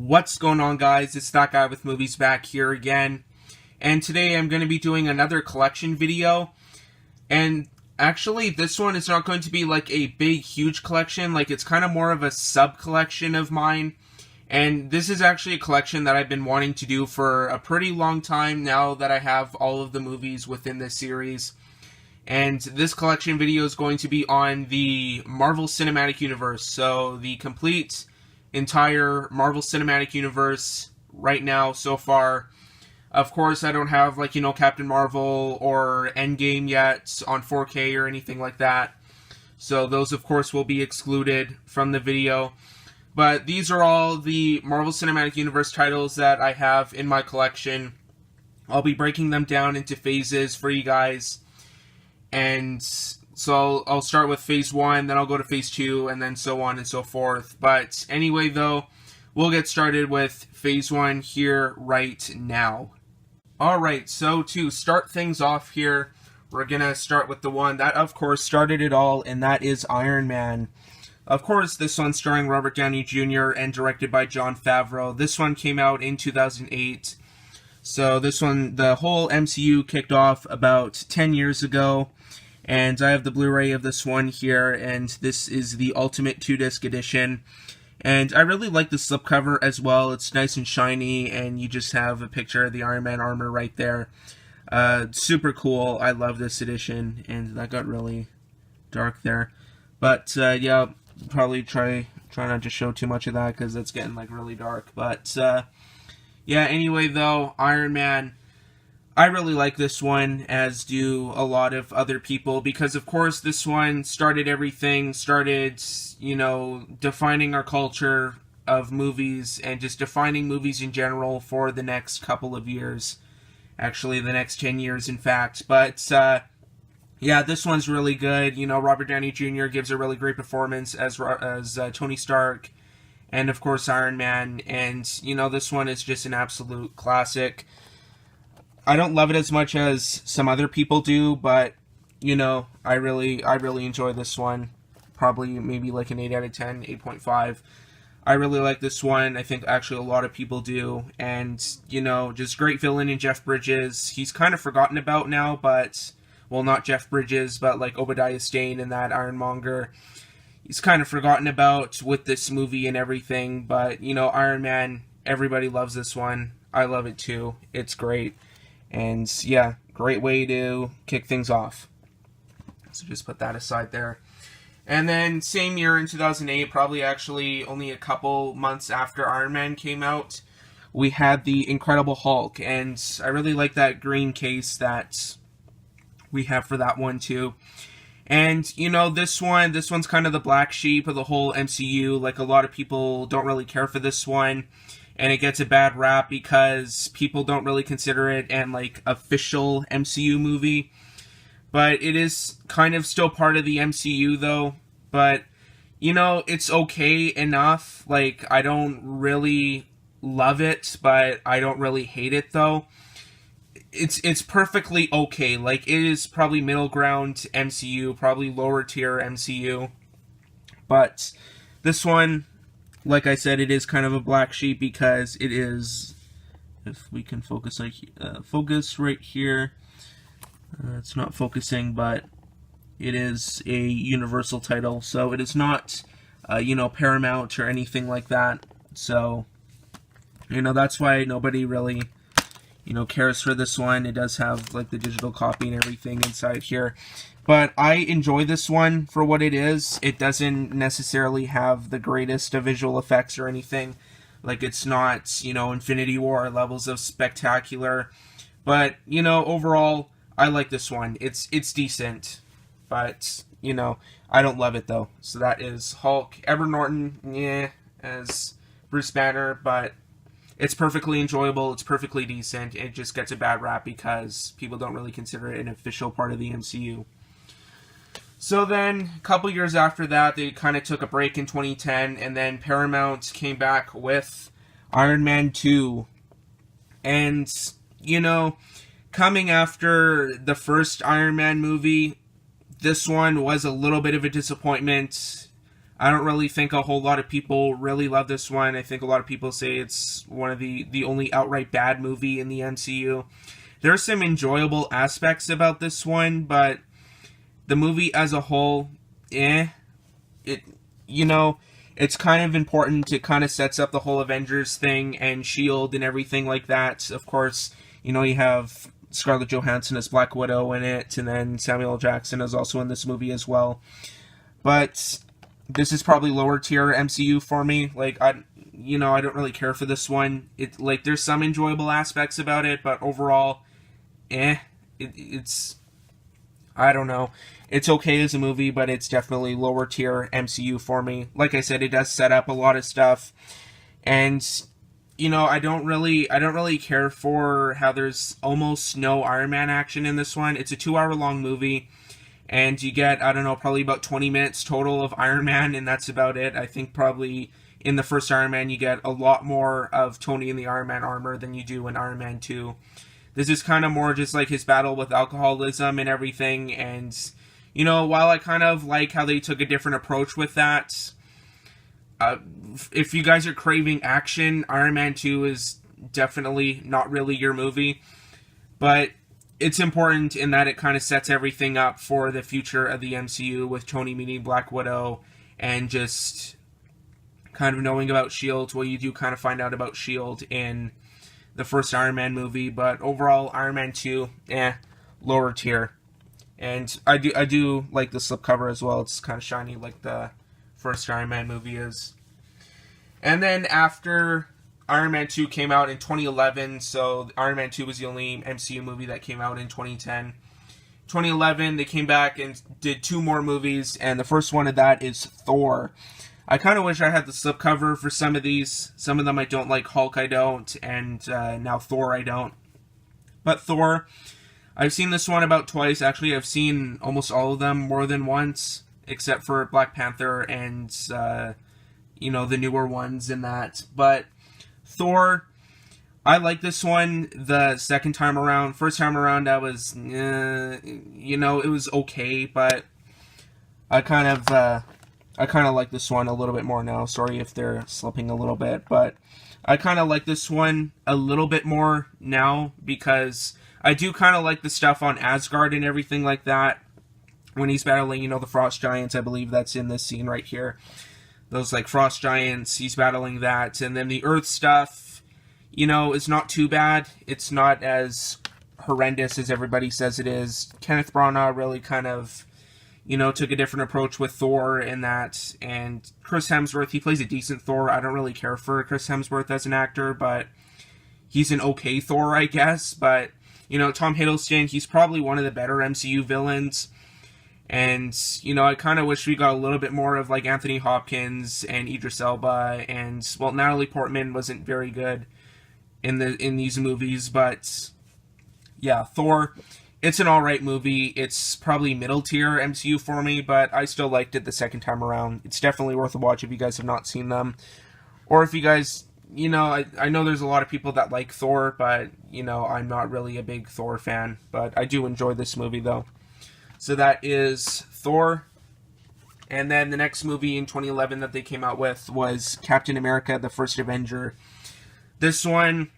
What's going on, guys? It's that guy with movies back here again. And today I'm going to be doing another collection video. And actually, this one is not going to be like a big, huge collection. Like, it's kind of more of a sub-collection of mine. And this is actually a collection that I've been wanting to do for a pretty long time now that I have all of the movies within this series. And this collection video is going to be on the Marvel Cinematic Universe. So, the complete entire Marvel Cinematic Universe right now so far. Of course, I don't have, like, Captain Marvel or Endgame yet on 4K or anything like that. So those, of course, will be excluded from the video. But these are all the Marvel Cinematic Universe titles that I have in my collection. I'll be breaking them down into phases for you guys. And so I'll start with Phase 1, then I'll go to Phase 2, and then so on and so forth. But anyway, though, we'll get started with Phase 1 here right now. Alright, so to start things off here, we're going to start with the one that, of course, started it all, and that is Iron Man. Of course, this one's starring Robert Downey Jr. and directed by Jon Favreau. This one came out in 2008. So this one, the whole MCU kicked off about 10 years ago. And I have the Blu-ray of this one here, and this is the Ultimate 2-disc edition. And I really like the slipcover as well. It's nice and shiny, and you just have a picture of the Iron Man armor right there. Super cool. I love this edition, and that got really dark there. But, yeah, probably try not to show too much of that, because it's getting, like, really dark. But, yeah, anyway, though, Iron Man, I really like this one, as do a lot of other people, because, of course, this one started everything, defining our culture of movies, and just defining movies in general for the next couple of years. Actually, the next 10 years, in fact. But, yeah, this one's really good. Robert Downey Jr. gives a really great performance as Tony Stark, and, of course, Iron Man, and, this one is just an absolute classic. I don't love it as much as some other people do, but, I really enjoy this one. Probably maybe like an 8 out of 10, 8.5. I really like this one. I think actually a lot of people do. And, just great villain in Jeff Bridges. He's kind of forgotten about now, but, well, not Jeff Bridges, but like Obadiah Stane and that Ironmonger. He's kind of forgotten about with this movie and everything, but, Iron Man, everybody loves this one. I love it too. It's great. And, yeah, great way to kick things off. So just put that aside there. And then, same year in 2008, probably actually only a couple months after Iron Man came out, we had the Incredible Hulk. And I really like that green case that we have for that one, too. And, this one's kind of the black sheep of the whole MCU. Like, a lot of people don't really care for this one. And it gets a bad rap because people don't really consider it an, like, official MCU movie. But it is kind of still part of the MCU, though. But, it's okay enough. Like, I don't really love it, but I don't really hate it, though. It's perfectly okay. Like, it is probably middle ground MCU, probably lower tier MCU. But this one, like I said, it is kind of a black sheep because it is, if we can focus focus right here. It's not focusing, but it is a Universal title, so it is not, Paramount or anything like that. So, that's why nobody really, cares for this one. It does have, like, the digital copy and everything inside here. But I enjoy this one for what it is. It doesn't necessarily have the greatest of visual effects or anything. Like, it's not, Infinity War levels of spectacular. But, overall, I like this one. It's decent. But, I don't love it, though. So that is Hulk. Edward Norton, yeah, as Bruce Banner. But it's perfectly enjoyable. It's perfectly decent. It just gets a bad rap because people don't really consider it an official part of the MCU. So then, a couple years after that, they kind of took a break in 2010, and then Paramount came back with Iron Man 2. And, coming after the first Iron Man movie, this one was a little bit of a disappointment. I don't really think a whole lot of people really love this one. I think a lot of people say it's one of the only outright bad movie in the MCU. There are some enjoyable aspects about this one, but the movie as a whole, It, it's kind of important. It kind of sets up the whole Avengers thing and S.H.I.E.L.D. and everything like that. Of course, you have Scarlett Johansson as Black Widow in it, and then Samuel L. Jackson is also in this movie as well. But this is probably lower tier MCU for me. Like, I don't really care for this one. There's some enjoyable aspects about it, but overall, it's, I don't know. It's okay as a movie, but it's definitely lower tier MCU for me. Like I said, it does set up a lot of stuff, and I don't really care for how there's almost no Iron Man action in this one. It's a 2-hour long movie, and you get, I don't know, probably about 20 minutes total of Iron Man, and that's about it. I think probably in the first Iron Man you get a lot more of Tony in the Iron Man armor than you do in Iron Man 2. This is kind of more just like his battle with alcoholism and everything, and while I kind of like how they took a different approach with that, if you guys are craving action, Iron Man 2 is definitely not really your movie. But it's important in that it kind of sets everything up for the future of the MCU with Tony meeting Black Widow and just kind of knowing about S.H.I.E.L.D. Well, you do kind of find out about S.H.I.E.L.D. in the first Iron Man movie. But overall, Iron Man 2, lower tier. And I do like the slipcover as well. It's kind of shiny like the first Iron Man movie is. And then after Iron Man 2 came out in 2011, so Iron Man 2 was the only MCU movie that came out in 2010. 2011, they came back and did 2 more movies, and the first one of that is Thor. I kind of wish I had the slipcover for some of these. Some of them I don't like. Hulk I don't, and now Thor I don't. But Thor, I've seen this one about twice. Actually, I've seen almost all of them more than once, except for Black Panther and, the newer ones and that. But Thor, I like this one the second time around. First time around, I was, it was okay, but I kind of like this one a little bit more now. Sorry if they're slipping a little bit, but I kind of like this one a little bit more now because I do kind of like the stuff on Asgard and everything like that. When he's battling, the Frost Giants, I believe that's in this scene right here. Those, Frost Giants, he's battling that. And then the Earth stuff, is not too bad. It's not as horrendous as everybody says it is. Kenneth Branagh really kind of, took a different approach with Thor in that. And Chris Hemsworth, he plays a decent Thor. I don't really care for Chris Hemsworth as an actor, but he's an okay Thor, I guess. But Tom Hiddleston, he's probably one of the better MCU villains. And, I kind of wish we got a little bit more of, Anthony Hopkins and Idris Elba. And, well, Natalie Portman wasn't very good in these movies. But, yeah, Thor, it's an alright movie. It's probably middle tier MCU for me, but I still liked it the second time around. It's definitely worth a watch if you guys have not seen them. Or if you guys... I know there's a lot of people that like Thor, but, I'm not really a big Thor fan. But I do enjoy this movie, though. So that is Thor. And then the next movie in 2011 that they came out with was Captain America, the First Avenger. This one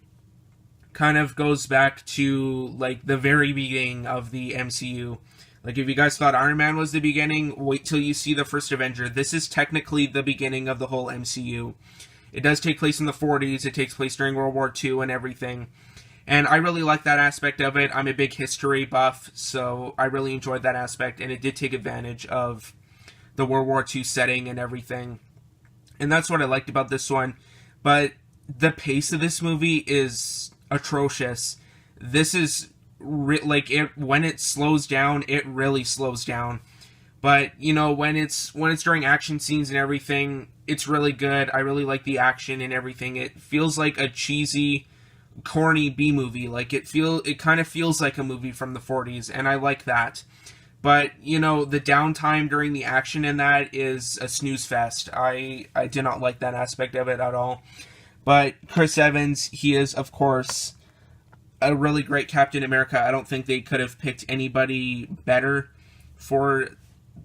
kind of goes back to, the very beginning of the MCU. If you guys thought Iron Man was the beginning, wait till you see the First Avenger. This is technically the beginning of the whole MCU. It does take place in the 40s. It takes place during World War II and everything. And I really like that aspect of it. I'm a big history buff, so I really enjoyed that aspect. And it did take advantage of the World War II setting and everything. And that's what I liked about this one. But the pace of this movie is atrocious. This is, when it slows down, it really slows down. But, when it's during action scenes and everything, it's really good. I really like the action and everything. It feels like a cheesy, corny B-movie. It kind of feels like a movie from the 40s, and I like that. But, the downtime during the action in that is a snooze fest. I did not like that aspect of it at all. But Chris Evans, he is, of course, a really great Captain America. I don't think they could have picked anybody better for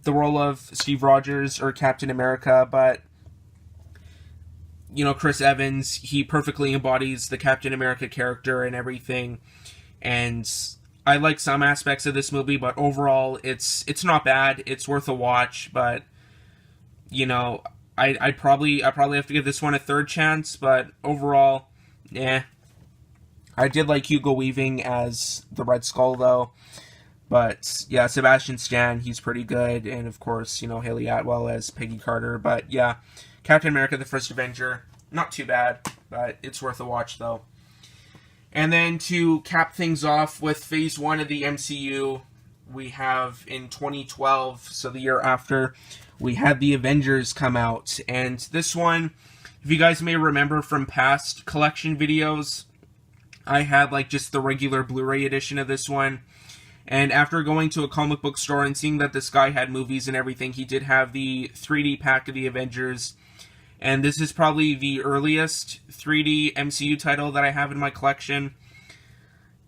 the role of Steve Rogers or Captain America, but Chris Evans, he perfectly embodies the Captain America character and everything. And I like some aspects of this movie, but overall, it's not bad. It's worth a watch, but I'd probably have to give this one a third chance. But overall, I did like Hugo Weaving as the Red Skull, though. But yeah, Sebastian Stan, he's pretty good, and of course, Haley Atwell as Peggy Carter. But yeah, Captain America: The First Avenger, not too bad, but it's worth a watch, though. And then to cap things off with Phase 1 of the MCU, we have in 2012, so the year after, we had the Avengers come out. And this one, if you guys may remember from past collection videos, I had just the regular Blu-ray edition of this one. And after going to a comic book store and seeing that this guy had movies and everything, he did have the 3D pack of the Avengers. And this is probably the earliest 3D MCU title that I have in my collection.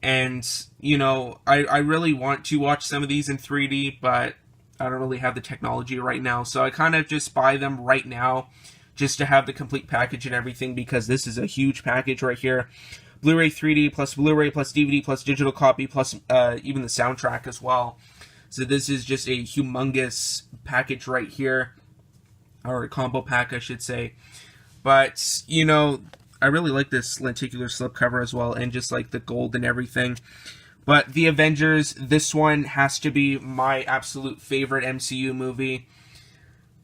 And, I really want to watch some of these in 3D, but I don't really have the technology right now. So I kind of just buy them right now just to have the complete package and everything, because this is a huge package right here. Blu-ray 3D plus Blu-ray plus DVD plus digital copy plus even the soundtrack as well. So this is just a humongous package right here. Or a combo pack, I should say. But, I really like this lenticular slipcover as well, and just the gold and everything. But The Avengers, this one has to be my absolute favorite MCU movie.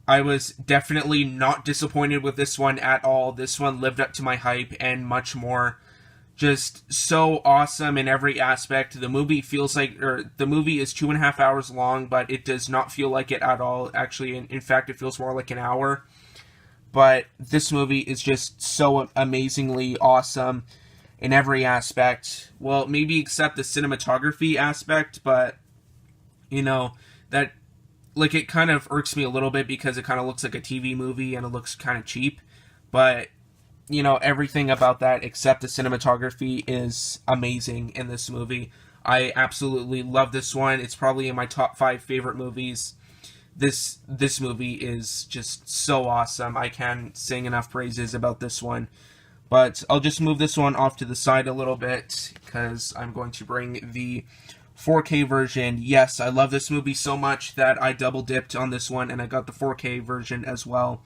I was definitely not disappointed with this one at all. This one lived up to my hype and much more. Just so awesome in every aspect. The movie the movie is 2.5 hours long, but it does not feel like it at all. Actually, in fact, it feels more like an hour. But this movie is just so amazingly awesome in every aspect. Well, maybe except the cinematography aspect, but that it kind of irks me a little bit because it kind of looks like a TV movie and it looks kind of cheap. But everything about that except the cinematography is amazing in this movie. I absolutely love this one. It's probably in my top 5 favorite movies. This movie is just so awesome. I can't sing enough praises about this one. But I'll just move this one off to the side a little bit because I'm going to bring the 4K version. Yes, I love this movie so much that I double dipped on this one and I got the 4K version as well.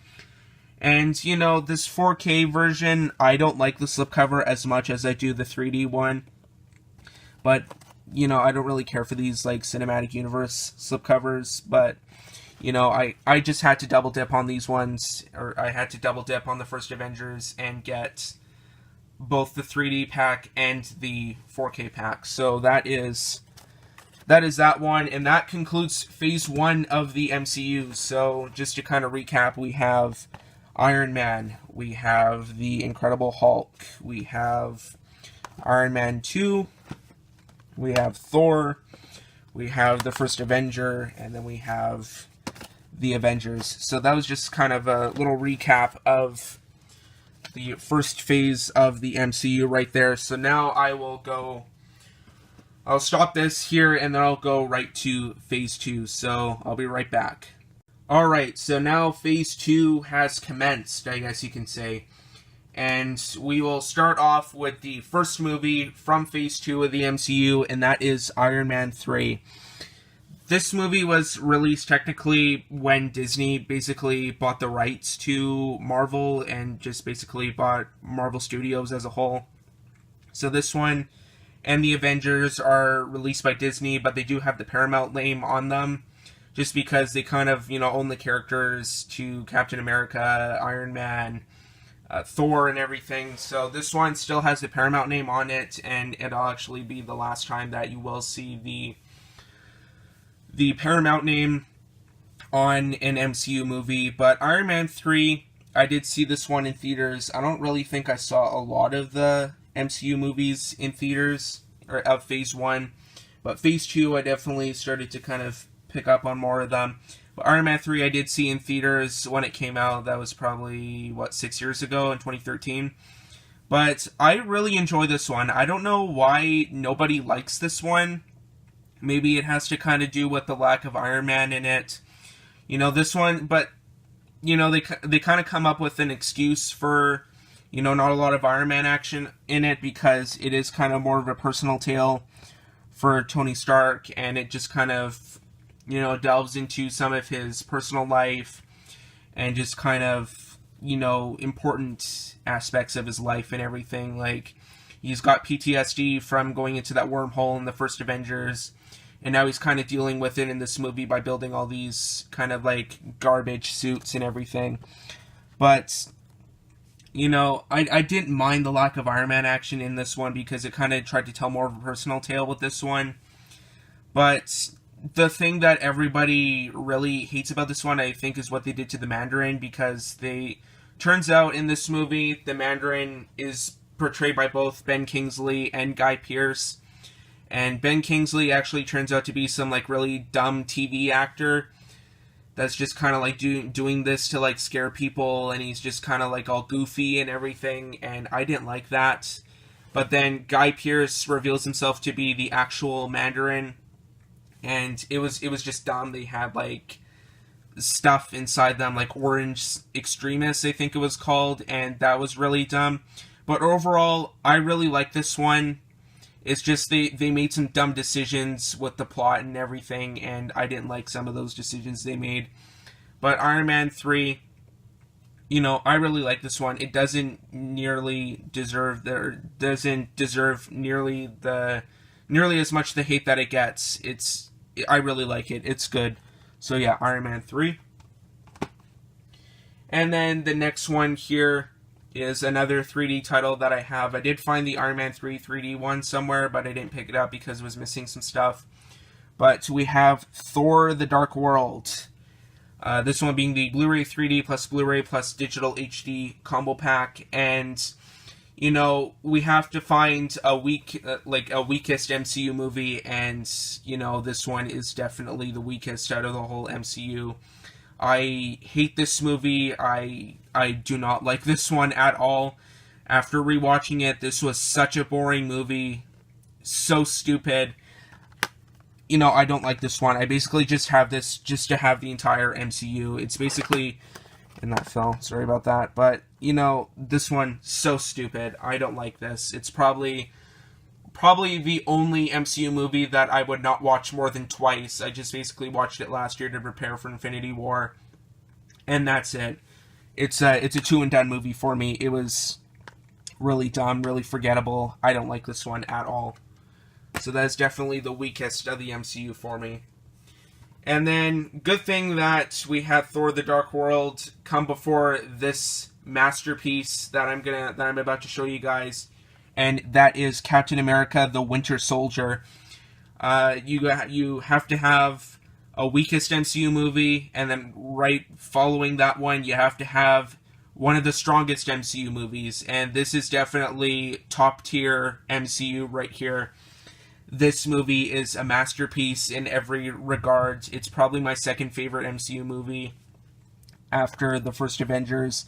And, this 4K version, I don't like the slipcover as much as I do the 3D one. But, I don't really care for these, cinematic universe slipcovers. But, I just had to double dip on these ones. Or I had to double dip on the first Avengers and get both the 3D pack and the 4K pack. So that is that one. And that concludes Phase 1 of the MCU. So, just to kind of recap, we have Iron Man, we have the Incredible Hulk, we have Iron Man 2, we have Thor, we have the First Avenger, and then we have the Avengers. So that was just kind of a little recap of the first phase of the MCU right there. So now I'll stop this here and then I'll go right to Phase 2. So I'll be right back. Alright, so now Phase 2 has commenced, I guess you can say. And we will start off with the first movie from Phase 2 of the MCU, and that is Iron Man 3. This movie was released technically when Disney basically bought the rights to Marvel and just basically bought Marvel Studios as a whole. So this one and the Avengers are released by Disney, but they do have the Paramount name on them. Just because they kind of, own the characters to Captain America, Iron Man, Thor, and everything. So this one still has the Paramount name on it, and it'll actually be the last time that you will see the Paramount name on an MCU movie. But Iron Man 3, I did see this one in theaters. I don't really think I saw a lot of the MCU movies in theaters, or of Phase 1. But Phase 2, I definitely started to kind of pick up on more of them. But Iron Man 3 I did see in theaters when it came out. That was probably, 6 years ago in 2013. But I really enjoy this one. I don't know why nobody likes this one. Maybe it has to kind of do with the lack of Iron Man in it. This one, but they kind of come up with an excuse for not a lot of Iron Man action in it, because it is kind of more of a personal tale for Tony Stark, and it just kind of delves into some of his personal life and just kind of important aspects of his life and everything. Like, he's got PTSD from going into that wormhole in the first Avengers, and now he's kind of dealing with it in this movie by building all these kind of like garbage suits and everything. But I didn't mind the lack of Iron Man action in this one, because it kind of tried to tell more of a personal tale with this one. But the thing that everybody really hates about this one, I think, is what they did to the Mandarin, because turns out in this movie, the Mandarin is portrayed by both Ben Kingsley and Guy Pearce. And Ben Kingsley actually turns out to be some like really dumb TV actor that's just kind of like doing this to like scare people, and he's just kind of like all goofy and everything, and I didn't like that. But then Guy Pearce reveals himself to be the actual Mandarin, and it was just dumb. They had like stuff inside them, like orange extremists, I think it was called, and that was really dumb. But overall, I really like this one. It's just they made some dumb decisions with the plot and everything, and I didn't like some of those decisions they made. But Iron Man 3, I really like this one. It doesn't nearly deserve nearly as much the hate that it gets. I really like it. It's good. So yeah, Iron Man 3. And then the next one here is another 3D title that I have. I did find the Iron Man 3 3D one somewhere, but I didn't pick it up because it was missing some stuff. But we have Thor: The Dark World. This one being the Blu-ray 3D plus Blu-ray plus digital HD combo pack. And, we have to find a weakest MCU movie, and, this one is definitely the weakest out of the whole MCU. I hate this movie. I do not like this one at all. After rewatching it, this was such a boring movie. So stupid. I don't like this one. I basically just have this just to have the entire MCU. It's basically... And that fell. Sorry about that. But, this one, so stupid. I don't like this. It's probably the only MCU movie that I would not watch more than twice. I just basically watched it last year to prepare for Infinity War, and that's it. It's a two and done movie for me. It was really dumb, really forgettable. I don't like this one at all. So that's definitely the weakest of the MCU for me. And then, good thing that we had Thor: The Dark World come before this masterpiece that I'm about to show you guys. And that is Captain America: The Winter Soldier. You have to have a weakest MCU movie, and then right following that one, you have to have one of the strongest MCU movies. And this is definitely top tier MCU right here. This movie is a masterpiece in every regard. It's probably my second favorite MCU movie after the first Avengers.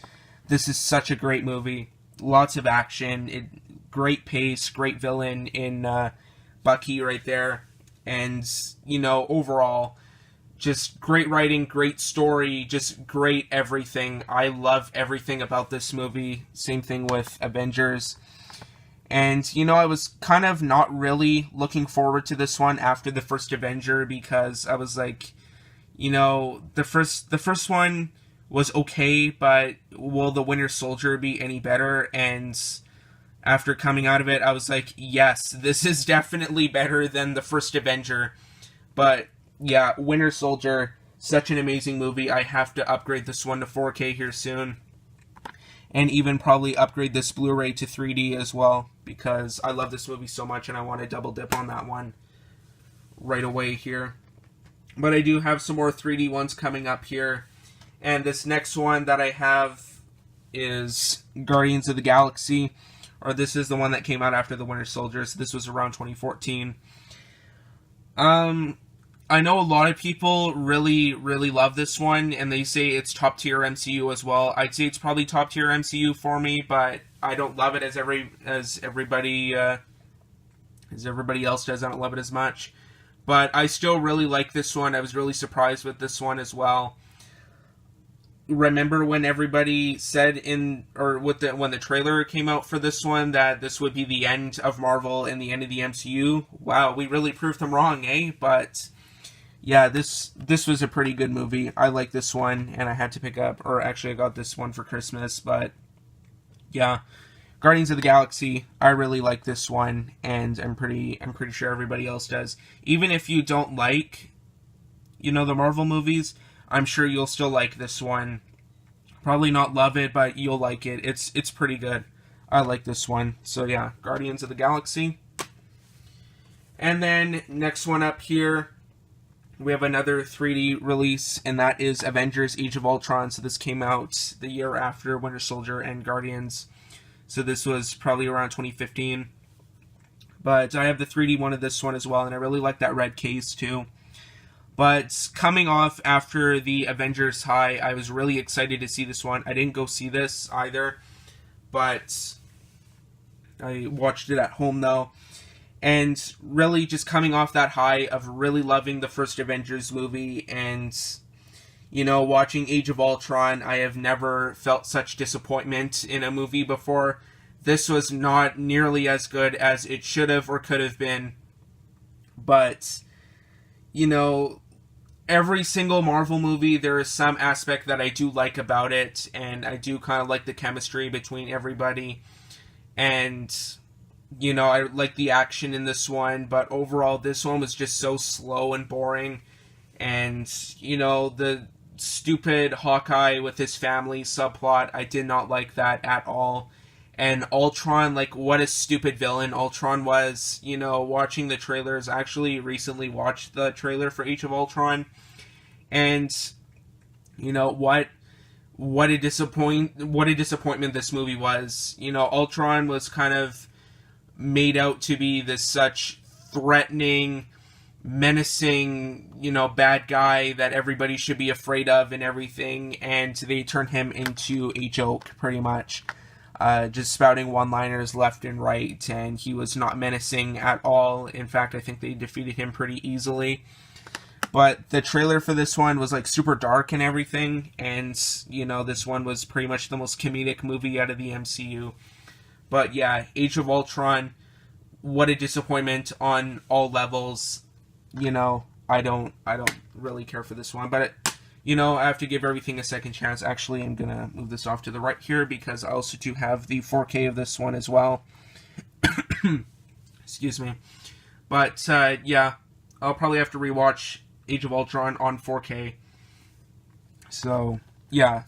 This is such a great movie. Lots of action. Great pace, great villain in Bucky right there. And, overall, just great writing, great story, just great everything. I love everything about this movie. Same thing with Avengers. And, I was kind of not really looking forward to this one after the first Avenger, because I was like, the first one was okay, but will the Winter Soldier be any better? And after coming out of it, I was like, yes, this is definitely better than the first Avenger. But yeah, Winter Soldier, such an amazing movie. I have to upgrade this one to 4K here soon. And even probably upgrade this Blu-ray to 3D as well, because I love this movie so much and I want to double dip on that one right away here. But I do have some more 3D ones coming up here. And this next one that I have is Guardians of the Galaxy. Or this is the one that came out after the Winter Soldier. So this was around 2014. I know a lot of people really, really love this one, and they say it's top tier MCU as well. I'd say it's probably top tier MCU for me, but I don't love it as everybody else does. I don't love it as much, but I still really like this one. I was really surprised with this one as well. remember when everybody said when the trailer came out for this one that this would be the end of Marvel and the end of the MCU? Wow, we really proved them wrong, eh? But yeah, this was a pretty good movie. I like this one, and I had to pick up, or actually I got this one for Christmas, but yeah. Guardians of the Galaxy, I really like this one, and I'm pretty sure everybody else does. Even if you don't like, the Marvel movies, I'm sure you'll still like this one. Probably not love it, but you'll like it. It's pretty good. I like this one. So yeah, Guardians of the Galaxy. And then next one up here, we have another 3D release, and that is Avengers Age of Ultron. So this came out the year after Winter Soldier and Guardians. So this was probably around 2015. But I have the 3D one of this one as well, and I really like that red case too. But coming off after the Avengers high, I was really excited to see this one. I didn't go see this either, but I watched it at home though. And really just coming off that high of really loving the first Avengers movie and watching Age of Ultron, I have never felt such disappointment in a movie before. This was not nearly as good as it should have or could have been. But, every single Marvel movie, there is some aspect that I do like about it. And I do kind of like the chemistry between everybody. And, I like the action in this one. But overall, this one was just so slow and boring. And, the stupid Hawkeye with his family subplot, I did not like that at all. And Ultron, what a stupid villain Ultron was. Watching the trailers, I actually recently watched the trailer for Age of Ultron, and what a disappointment this movie was. Ultron was kind of made out to be this such threatening, menacing, bad guy that everybody should be afraid of and everything, and they turn him into a joke, pretty much. Just spouting one-liners left and right, and he was not menacing at all. In fact, I think they defeated him pretty easily. But the trailer for this one was, super dark and everything, and, this one was pretty much the most comedic movie out of the MCU. But yeah, Age of Ultron, what a disappointment on all levels. I don't really care for this one, but I have to give everything a second chance. Actually, I'm gonna move this off to the right here because I also do have the 4K of this one as well. Excuse me. But yeah, I'll probably have to rewatch Age of Ultron on 4K. So yeah,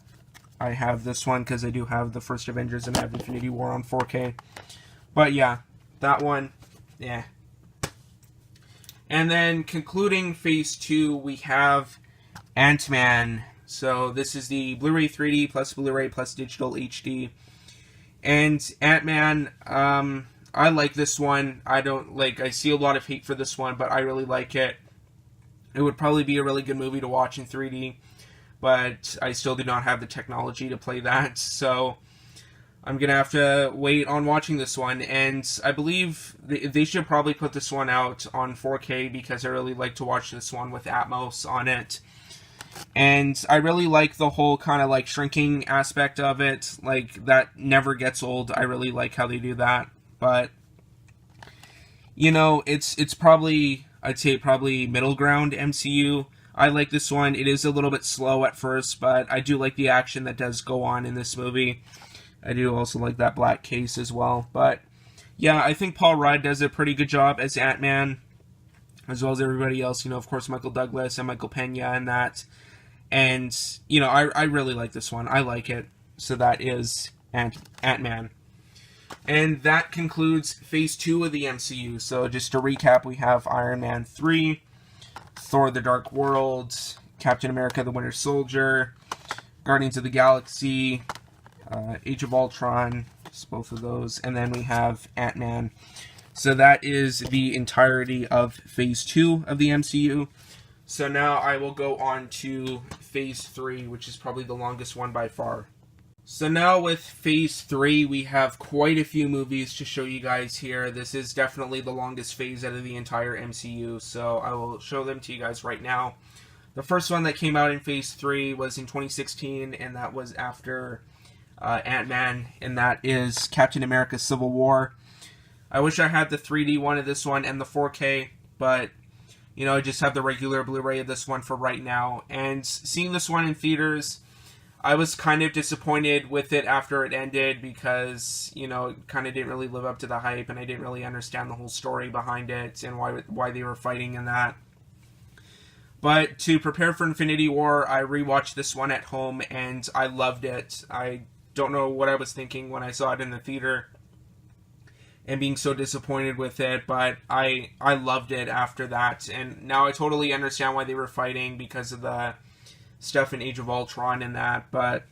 I have this one because I do have the first Avengers and I have Infinity War on 4K. But yeah, that one, yeah. And then concluding Phase 2, we have Ant-Man. So this is the Blu-ray 3D plus Blu-ray plus digital HD. And Ant-Man, I like this one. I see a lot of hate for this one, but I really like it. It would probably be a really good movie to watch in 3D, but I still do not have the technology to play that, so I'm going to have to wait on watching this one. And I believe they should probably put this one out on 4K because I really like to watch this one with Atmos on it. And I really like the whole kind of shrinking aspect of it. That never gets old. I really like how they do that. But, it's probably, I'd say probably middle ground MCU. I like this one. It is a little bit slow at first, but I do like the action that does go on in this movie. I do also like that black case as well. But yeah, I think Paul Rudd does a pretty good job as Ant-Man, as well as everybody else. Of course, Michael Douglas and Michael Pena and that. And, I really like this one. I like it. So that is Ant-Man. And that concludes Phase 2 of the MCU. So just to recap, we have Iron Man 3, Thor the Dark World, Captain America the Winter Soldier, Guardians of the Galaxy, Age of Ultron, just both of those, and then we have Ant-Man. So that is the entirety of Phase 2 of the MCU. So now I will go on to Phase 3, which is probably the longest one by far. So now with Phase 3, we have quite a few movies to show you guys here. This is definitely the longest phase out of the entire MCU, so I will show them to you guys right now. The first one that came out in Phase 3 was in 2016, and that was after Ant-Man, and that is Captain America Civil War. I wish I had the 3D one of this one and the 4K, but, I just have the regular Blu-ray of this one for right now. And seeing this one in theaters, I was kind of disappointed with it after it ended because, it kind of didn't really live up to the hype, and I didn't really understand the whole story behind it and why they were fighting in that. But to prepare for Infinity War, I rewatched this one at home, and I loved it. I don't know what I was thinking when I saw it in the theater and being so disappointed with it, but I loved it after that. And now I totally understand why they were fighting because of the stuff in Age of Ultron and that. But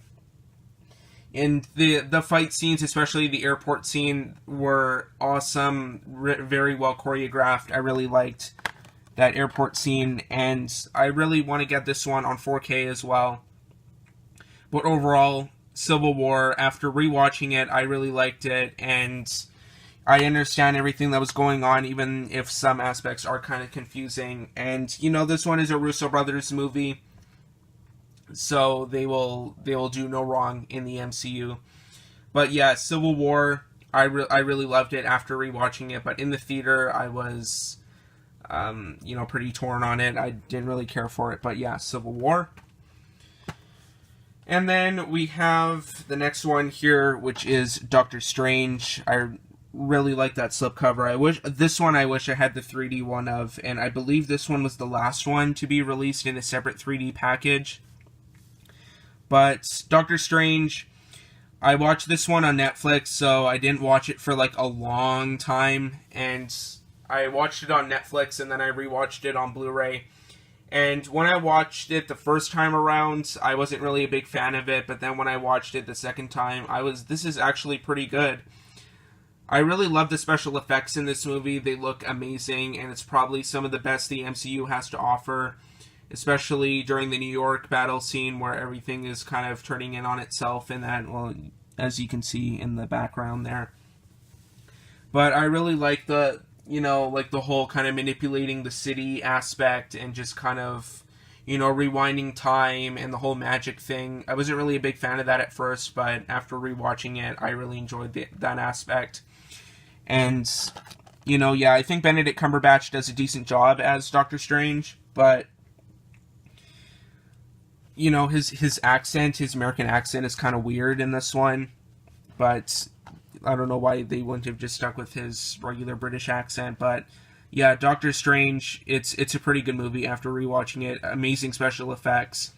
in the fight scenes, especially the airport scene, were awesome, very well choreographed. I really liked that airport scene, and I really want to get this one on 4K as well. But overall, Civil War, after rewatching it, I really liked it, and I understand everything that was going on, even if some aspects are kind of confusing. And, this one is a Russo brothers movie, so they will do no wrong in the MCU. But yeah, Civil War, I really loved it after rewatching it, but in the theater, I was pretty torn on it. I didn't really care for it, but yeah, Civil War. And then we have the next one here, which is Doctor Strange. I really like that slipcover. I wish I had the 3D one of, and I believe this one was the last one to be released in a separate 3D package. But Doctor Strange, I watched this one on Netflix, so I didn't watch it for like a long time, and I watched it on Netflix, and then I rewatched it on Blu-ray. And when I watched it the first time around, I wasn't really a big fan of it, but then when I watched it the second time, this is actually pretty good. I really love the special effects in this movie. They look amazing, and it's probably some of the best the MCU has to offer, especially during the New York battle scene where everything is kind of turning in on itself, and that, well, as you can see in the background there. But I really like the whole kind of manipulating the city aspect and just kind of, rewinding time and the whole magic thing. I wasn't really a big fan of that at first, but after rewatching it, I really enjoyed that aspect. And, I think Benedict Cumberbatch does a decent job as Doctor Strange, but, his accent, his American accent is kind of weird in this one, but I don't know why they wouldn't have just stuck with his regular British accent, but yeah, Doctor Strange, it's a pretty good movie after rewatching it. Amazing special effects,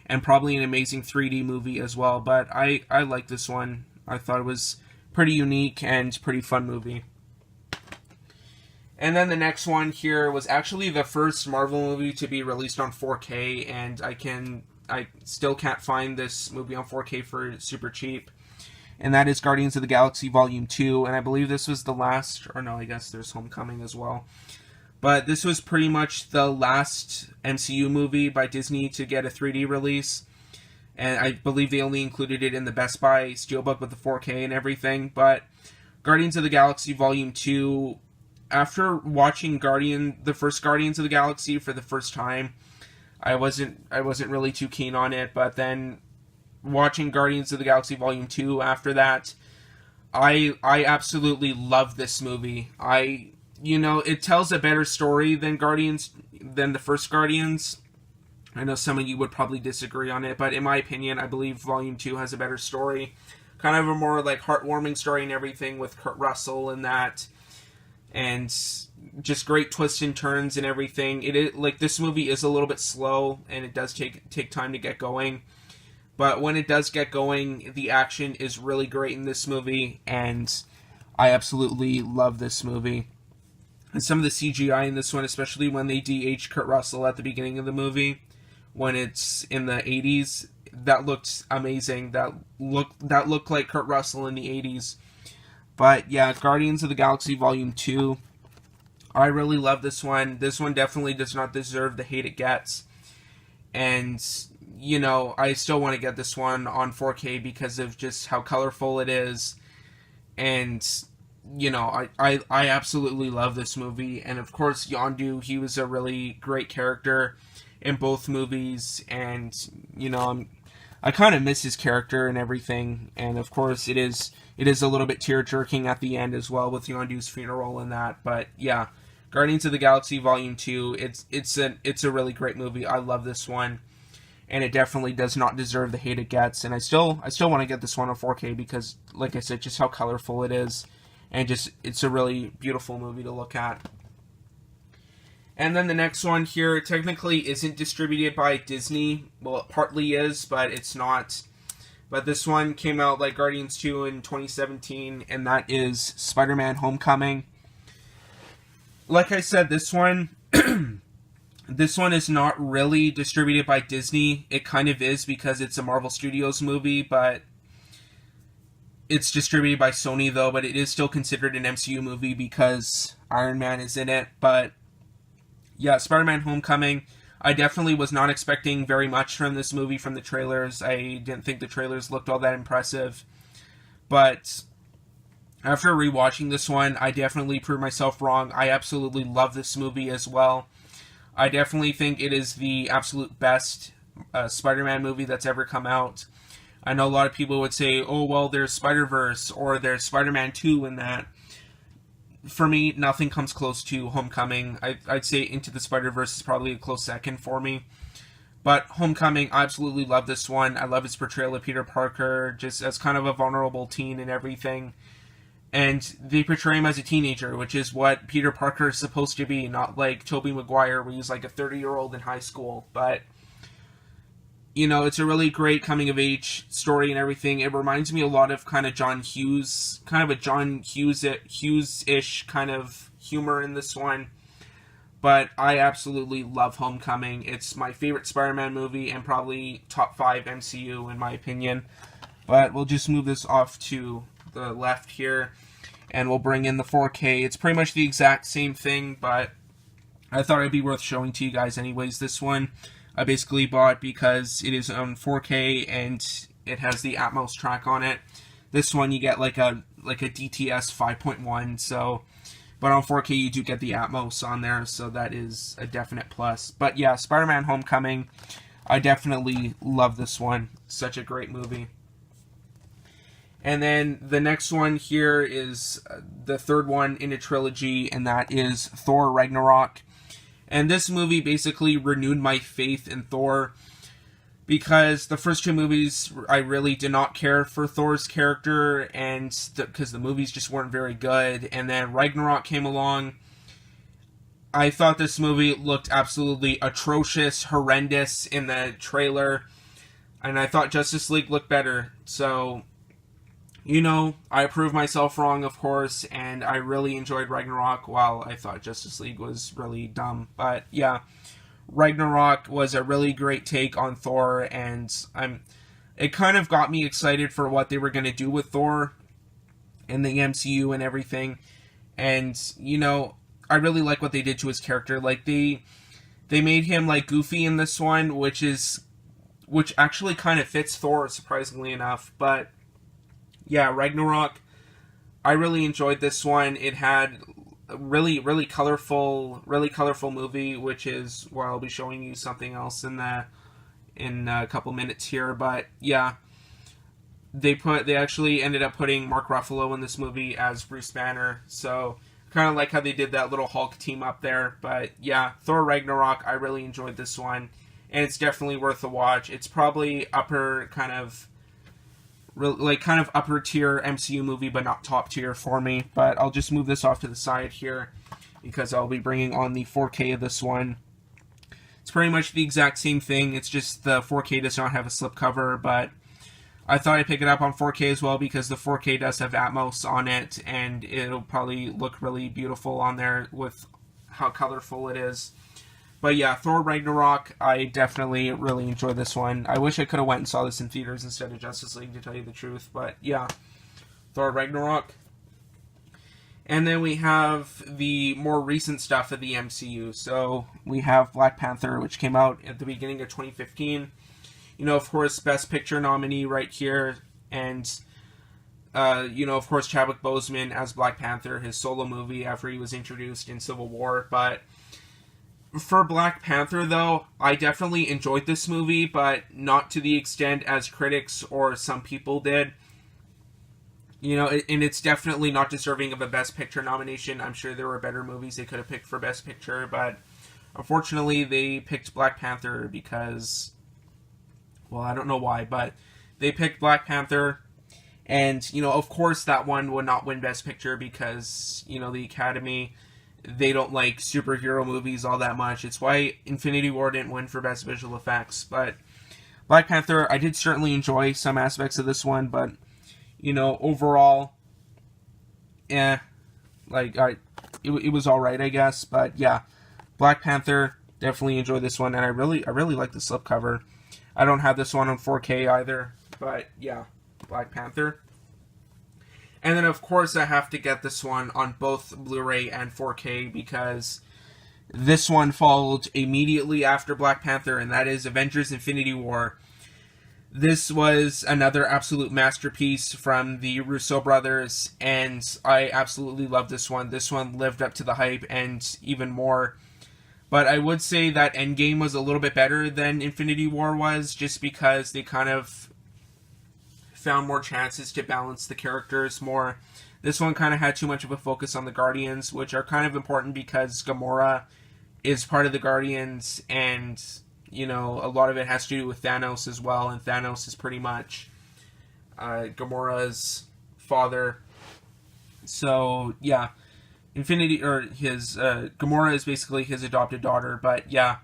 and probably an amazing 3D movie as well, but I like this one. I thought it was pretty unique and pretty fun movie. And then the next one here was actually the first Marvel movie to be released on 4K, and I still can't find this movie on 4K for super cheap. And that is Guardians of the Galaxy Volume 2, and I believe this was the last, or no, I guess there's Homecoming as well. But this was pretty much the last MCU movie by Disney to get a 3D release, and I believe they only included it in the Best Buy Steelbook with the 4K and everything. But Guardians of the Galaxy Volume 2, after watching the first Guardians of the Galaxy for the first time, I wasn't really too keen on it, but then watching Guardians of the Galaxy Volume 2 after that, I absolutely love this movie. It tells a better story than the first Guardians. I know some of you would probably disagree on it, but in my opinion, I believe Volume 2 has a better story. Kind of a more like heartwarming story and everything with Kurt Russell and that, and just great twists and turns and everything. This movie is a little bit slow, and it does take time to get going. But when it does get going, the action is really great in this movie, and I absolutely love this movie. And some of the CGI in this one, especially when they de-age Kurt Russell at the beginning of the movie, when it's in the 80s, that looked amazing. That looked like Kurt Russell in the 80s. But yeah, Guardians of the Galaxy Volume 2, I really love this one. This one definitely does not deserve the hate it gets. And I still want to get this one on 4K because of just how colorful it is. And, I absolutely love this movie. And of course, Yondu, he was a really great character. in both movies, and I kind of miss his character and everything. And of course, it is a little bit tear jerking at the end as well with Yondu's funeral and that. But yeah, Guardians of the Galaxy Volume 2, it's a really great movie. I love this one, and it definitely does not deserve the hate it gets. And I still want to get this one on 4K because, like I said, just how colorful it is, and just it's a really beautiful movie to look at. And then the next one here technically isn't distributed by Disney. Well, it partly is, but it's not. But this one came out like Guardians 2 in 2017, and that is Spider-Man Homecoming. Like I said, this one this one is not really distributed by Disney. It kind of is because it's a Marvel Studios movie, but it's distributed by Sony though, but it is still considered an MCU movie because Iron Man is in it. But yeah, Spider-Man Homecoming, I definitely was not expecting very much from this movie from the trailers. I didn't think the trailers looked all that impressive. But after rewatching this one, I definitely proved myself wrong. I absolutely love this movie as well. I definitely think it is the absolute best Spider-Man movie that's ever come out. I know a lot of people would say, oh, well, there's Spider-Verse or there's Spider-Man 2 in that. For me, nothing comes close to Homecoming. I'd say Into the Spider-Verse is probably a close second for me. But Homecoming, I absolutely love this one. I love his portrayal of Peter Parker, just as kind of a vulnerable teen and everything. And they portray him as a teenager, which is what Peter Parker is supposed to be, not like Tobey Maguire, where he's like a 30-year-old in high school. But it's a really great coming-of-age story and everything. It reminds me a lot of kind of John Hughes, kind of a John Hughes-ish kind of humor in this one. But I absolutely love Homecoming. It's my favorite Spider-Man movie and probably top 5 MCU in my opinion. But we'll just move this off to the left here, and we'll bring in the 4K. It's pretty much the exact same thing, but I thought it'd be worth showing to you guys anyways. This one I basically bought because it is on 4K and it has the Atmos track on it. This one you get like a DTS 5.1, so but on 4K you do get the Atmos on there, so that is a definite plus. But yeah, Spider-Man Homecoming, I definitely love this one. Such a great movie. And then the next one here is the third one in a trilogy, and that is Thor Ragnarok. And this movie basically renewed my faith in Thor, because the first two movies I really did not care for Thor's character, and because the movies just weren't very good. And then Ragnarok came along. I thought this movie looked absolutely atrocious, horrendous in the trailer, and I thought Justice League looked better. So I proved myself wrong, of course, and I really enjoyed Ragnarok, while I thought Justice League was really dumb. But yeah, Ragnarok was a really great take on Thor, and it kind of got me excited for what they were going to do with Thor in the MCU and everything. And, I really like what they did to his character. Like, they made him, like, goofy in this one, which actually kind of fits Thor, surprisingly enough. But yeah, Ragnarok, I really enjoyed this one. It had a really colorful movie, which is where I'll be showing you something else in a couple minutes here. But yeah, they actually ended up putting Mark Ruffalo in this movie as Bruce Banner. So kind of like how they did that little Hulk team up there. But yeah, Thor Ragnarok, I really enjoyed this one, and it's definitely worth a watch. It's probably upper tier MCU movie, but not top tier for me. But I'll just move this off to the side here, because I'll be bringing on the 4K of this one. It's pretty much the exact same thing. It's just the 4K does not have a slipcover, but I thought I'd pick it up on 4K as well, because the 4K does have Atmos on it, and it'll probably look really beautiful on there with how colorful it is. But yeah, Thor Ragnarok, I definitely really enjoyed this one. I wish I could have went and saw this in theaters instead of Justice League, to tell you the truth. But yeah, Thor Ragnarok. And then we have the more recent stuff of the MCU. So we have Black Panther, which came out at the beginning of 2015. Of course, Best Picture nominee right here. And, of course, Chadwick Boseman as Black Panther, his solo movie after he was introduced in Civil War. But For Black Panther, though, I definitely enjoyed this movie, but not to the extent as critics or some people did. You know, and it's definitely not deserving of a Best Picture nomination. I'm sure there were better movies they could have picked for Best Picture, but unfortunately they picked Black Panther because, well, I don't know why, but they picked Black Panther. And, you know, of course that one would not win Best Picture because, you know, the Academy, they don't like superhero movies all that much. It's why Infinity War didn't win for Best Visual Effects. But Black Panther, I did certainly enjoy some aspects of this one, but, you know, overall, it was alright, I guess. But yeah, Black Panther, definitely enjoyed this one, and I really like the slipcover. I don't have this one on 4K either, but yeah, Black Panther. And then, of course, I have to get this one on both Blu-ray and 4K because this one followed immediately after Black Panther, and that is Avengers Infinity War. This was another absolute masterpiece from the Russo brothers, and I absolutely love this one. This one lived up to the hype and even more. But I would say that Endgame was a little bit better than Infinity War was, just because they kind of found more chances to balance the characters more. This one kind of had too much of a focus on the Guardians, which are kind of important because Gamora is part of the Guardians, and, you know, a lot of it has to do with Thanos as well, and Thanos is pretty much Gamora's father. So, yeah, Gamora is basically his adopted daughter, but yeah,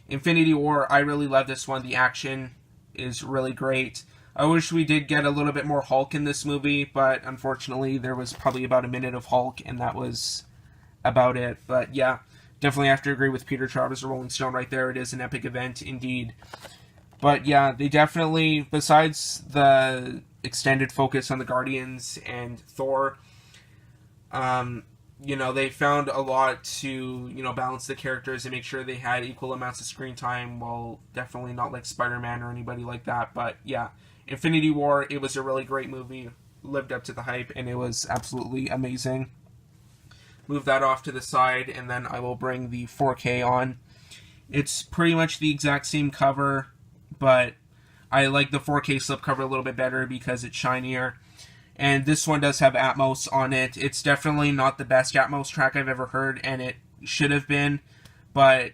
Infinity War, I really love this one. The action is really great. I wish we did get a little bit more Hulk in this movie, but unfortunately there was probably about a minute of Hulk, and that was about it. But yeah, definitely have to agree with Peter Travers, the Rolling Stone right there. It is an epic event indeed. But yeah, they definitely, besides the extended focus on the Guardians and Thor, you know, they found a lot to, you know, balance the characters and make sure they had equal amounts of screen time. Well, definitely not like Spider-Man or anybody like that, but yeah. Infinity War, it was a really great movie, lived up to the hype, and it was absolutely amazing. Move that off to the side, and then I will bring the 4K on. It's pretty much the exact same cover, but I like the 4K slipcover a little bit better because it's shinier. And this one does have Atmos on it. It's definitely not the best Atmos track I've ever heard, and it should have been, but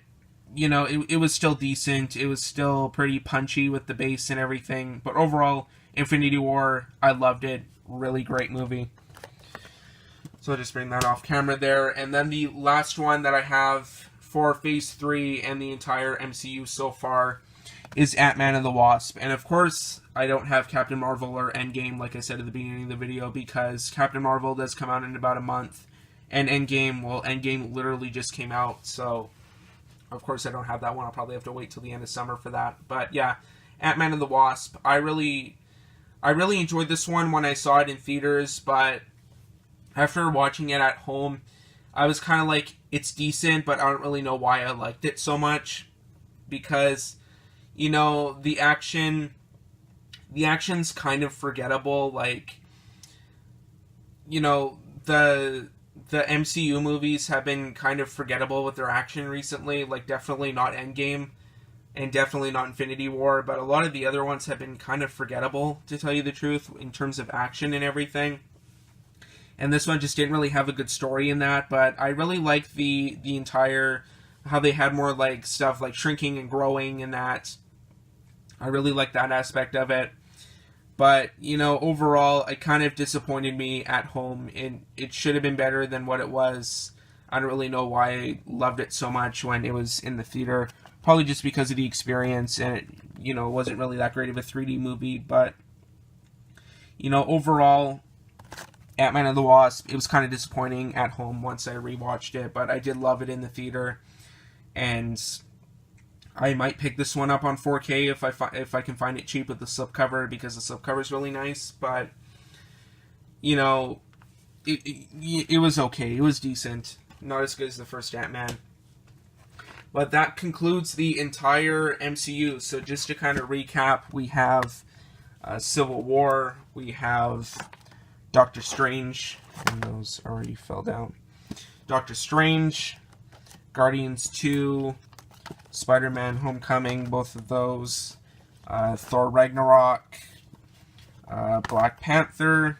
you know, it was still decent. It was still pretty punchy with the bass and everything. But overall, Infinity War, I loved it. Really great movie. So I'll just bring that off camera there. And then the last one that I have for Phase 3 and the entire MCU so far is Ant-Man and the Wasp. And of course, I don't have Captain Marvel or Endgame, like I said at the beginning of the video, because Captain Marvel does come out in about a month. And Endgame literally just came out, so of course I don't have that one. I'll probably have to wait till the end of summer for that. But yeah, Ant-Man and the Wasp. I really enjoyed this one when I saw it in theaters, but after watching it at home, I was kind of like, it's decent, but I don't really know why I liked it so much. Because, you know, the action's kind of forgettable. Like, you know, the MCU movies have been kind of forgettable with their action recently. Like, definitely not Endgame, and definitely not Infinity War, but a lot of the other ones have been kind of forgettable, to tell you the truth, in terms of action and everything. And this one just didn't really have a good story in that, but I really liked the entire, how they had more, like, stuff like shrinking and growing and that. I really liked that aspect of it. But, you know, overall, it kind of disappointed me at home. It should have been better than what it was. I don't really know why I loved it so much when it was in the theater. Probably just because of the experience, and it, you know, wasn't really that great of a 3D movie. But, you know, overall, Ant-Man and the Wasp, it was kind of disappointing at home once I rewatched it. But I did love it in the theater. And I might pick this one up on 4K if I can find it cheap with the slipcover, because the slipcover is really nice. But, you know, it was okay. It was decent. Not as good as the first Ant-Man. But that concludes the entire MCU. So just to kind of recap, we have Civil War, we have Doctor Strange, and those already fell down. Doctor Strange, Guardians 2, Spider-Man Homecoming, both of those, Thor Ragnarok, Black Panther,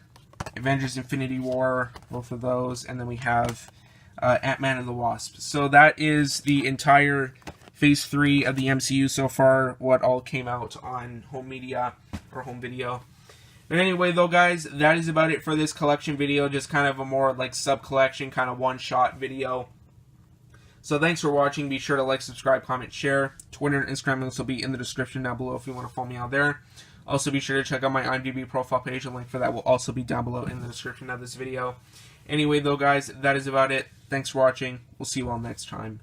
Avengers Infinity War, both of those, and then we have Ant-Man and the Wasp. So that is the entire Phase 3 of the MCU so far, what all came out on home media, or home video. But anyway, though, guys, that is about it for this collection video. Just kind of a more, like, sub-collection, kind of one-shot video. So thanks for watching. Be sure to like, subscribe, comment, share. Twitter and Instagram links will be in the description down below if you want to follow me out there. Also, be sure to check out my IMDb profile page. A link for that will also be down below in the description of this video. Anyway, though, guys, that is about it. Thanks for watching. We'll see you all next time.